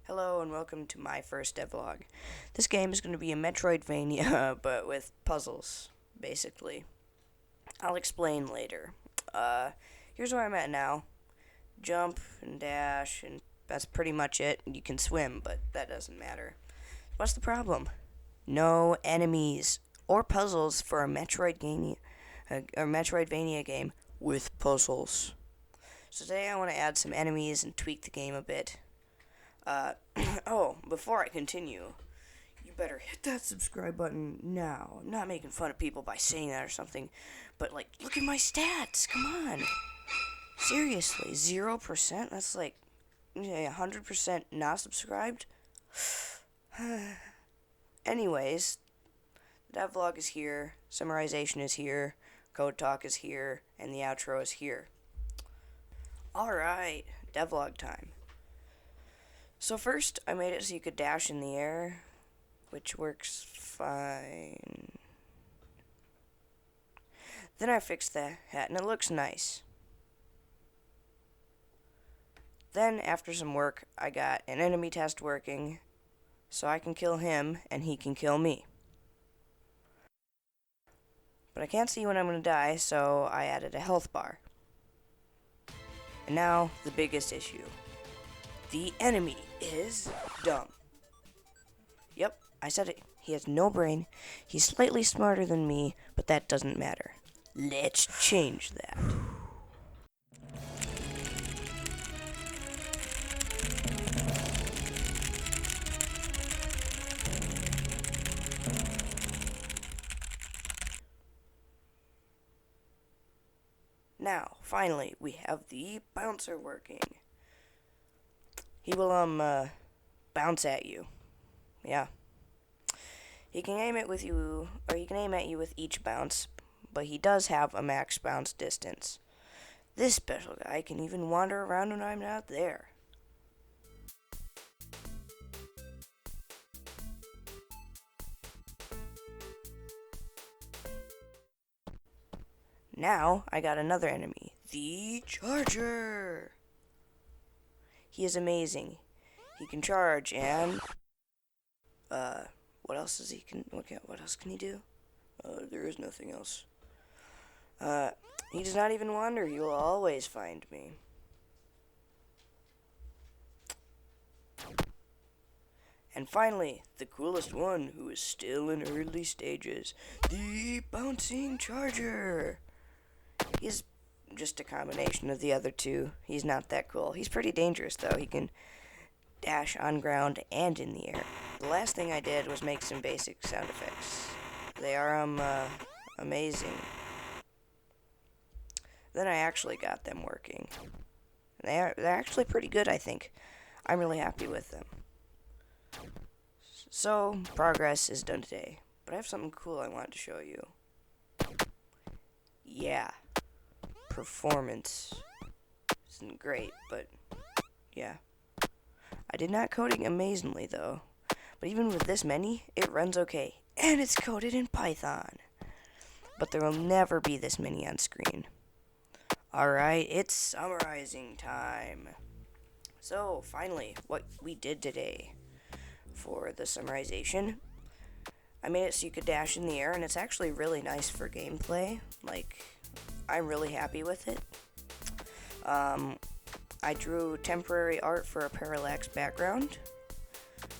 Hello and welcome to my first devlog. This game is going to be a metroidvania, but with puzzles, basically. I'll explain later. Here's where I'm at now. Jump and dash, and that's pretty much it. You can swim, but that doesn't matter. What's the problem? No enemies or puzzles for a Metroidvania game with puzzles. So today I want to add some enemies and tweak the game a bit. Before I continue, you better hit that subscribe button now. I'm not making fun of people by saying that or something, but, look at my stats. Come on. Seriously, 0%? That's 100% not subscribed? Anyways, the devlog is here, summarization is here, code talk is here, and the outro is here. Alright, devlog time. So first, I made it so you could dash in the air, which works fine. Then I fixed the hat, and it looks nice. Then, after some work, I got an enemy test working, so I can kill him, and he can kill me. But I can't see when I'm going to die, so I added a health bar. And now, the biggest issue. The enemy is dumb. Yep, I said it. He has no brain. He's slightly smarter than me, but that doesn't matter. Let's change that. Now, finally, we have the bouncer working. He will, bounce at you. Yeah. He can aim at you with each bounce, but he does have a max bounce distance. This special guy can even wander around when I'm not there. Now, I got another enemy. The Charger! He is amazing. He can charge and what else does he what else can he do? There is nothing else. He does not even wander. He will always find me. And finally, the coolest one who is still in early stages, the Bouncing Charger. He's just a combination of the other two. He's not that cool. He's pretty dangerous, though. He can dash on ground and in the air. The last thing I did was make some basic sound effects. They are, amazing. Then I actually got them working. They're actually pretty good, I think. I'm really happy with them. So, progress is done today. But I have something cool I wanted to show you. Yeah. Performance isn't great, but yeah. I did not code it amazingly, though. But even with this many, it runs okay. And it's coded in Python. But there will never be this many on screen. Alright, it's summarizing time. So, finally, what we did today for the summarization. I made it so you could dash in the air, and it's actually really nice for gameplay. I'm really happy with it. I drew temporary art for a parallax background.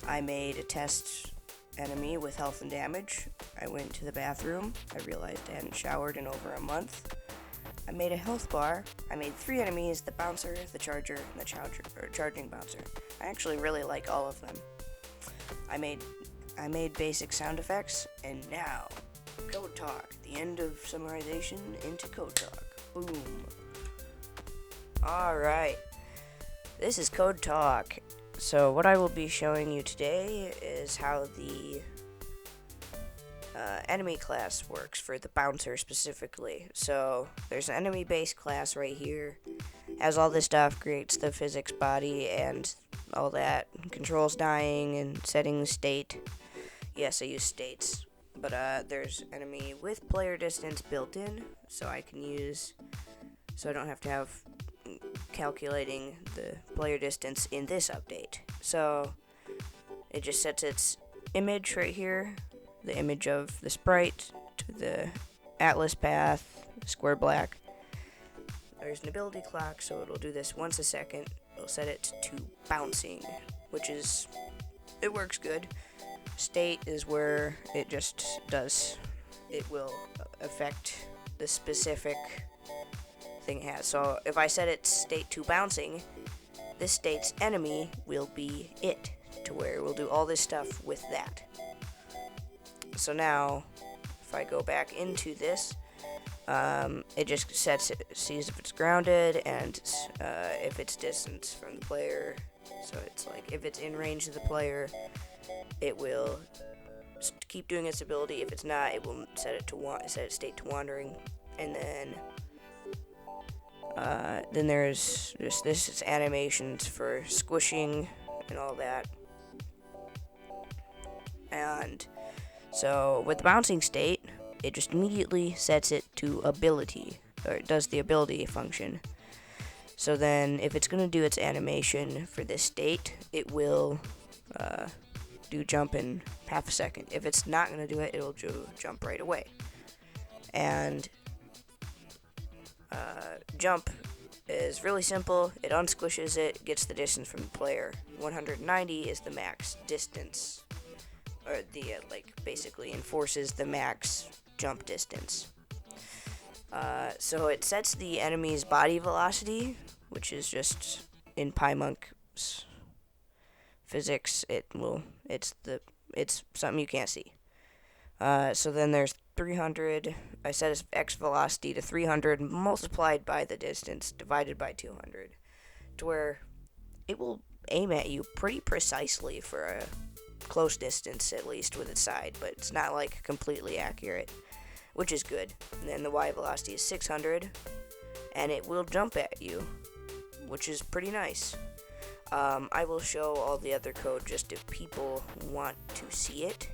I made a test enemy with health and damage. I went to the bathroom. I realized I hadn't showered in over a month. I made a health bar. I made 3 enemies, the bouncer, the charger, and the charging bouncer. I actually really like all of them. I made basic sound effects, and now, code talk. The end of summarization into code talk. Boom. Alright. This is code talk. So what I will be showing you today is how the enemy class works for the bouncer specifically. So there's an enemy base class right here. Has all this stuff, creates the physics body and all that. Controls dying and setting the state. Yes, I use states. But there's enemy with player distance built in, so I don't have to have calculating the player distance in this update. So it just sets its image right here, the image of the sprite, to the atlas path, square black. There's an ability clock, so it'll do this once a second. It'll set it to bouncing, which is, it works good. State is where it just does, it will affect the specific thing it has. So if I set its state to bouncing, this state's enemy will be it, to where we'll do all this stuff with that. So now, if I go back into this, it just sees if it's grounded and if it's distance from the player. So it's like if it's in range of the player, it will keep doing its ability. If it's not, it will set its state to wandering, and then there's just this is animations for squishing and all that. And so with the bouncing state, it just immediately sets it to ability, or it does the ability function. So then if it's going to do its animation for this state, it will do jump in half a second. If it's not going to do it, it'll jump right away. And jump is really simple. It unsquishes it, gets the distance from the player. 190 is the max distance, or the basically enforces the max jump distance. So it sets the enemy's body velocity, which is just in PyMonk's physics. It's something you can't see. So then there's 300. I set its x velocity to 300 multiplied by the distance divided by 200, to where it will aim at you pretty precisely for a close distance, at least with its side, but it's not like completely accurate, which is good. And then the y velocity is 600, and it will jump at you, which is pretty nice. I will show all the other code just if people want to see it.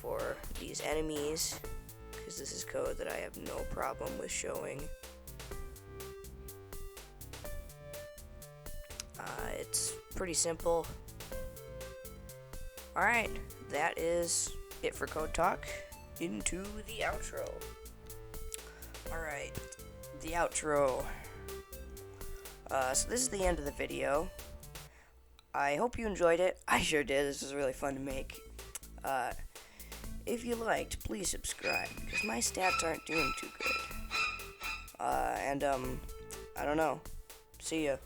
For these enemies, because this is code that I have no problem with showing. It's pretty simple. Alright, that is it for Code Talk. Into the outro. Alright, the outro. So this is the end of the video. I hope you enjoyed it. I sure did. This was really fun to make. If you liked, please subscribe, because my stats aren't doing too good. I don't know. See ya.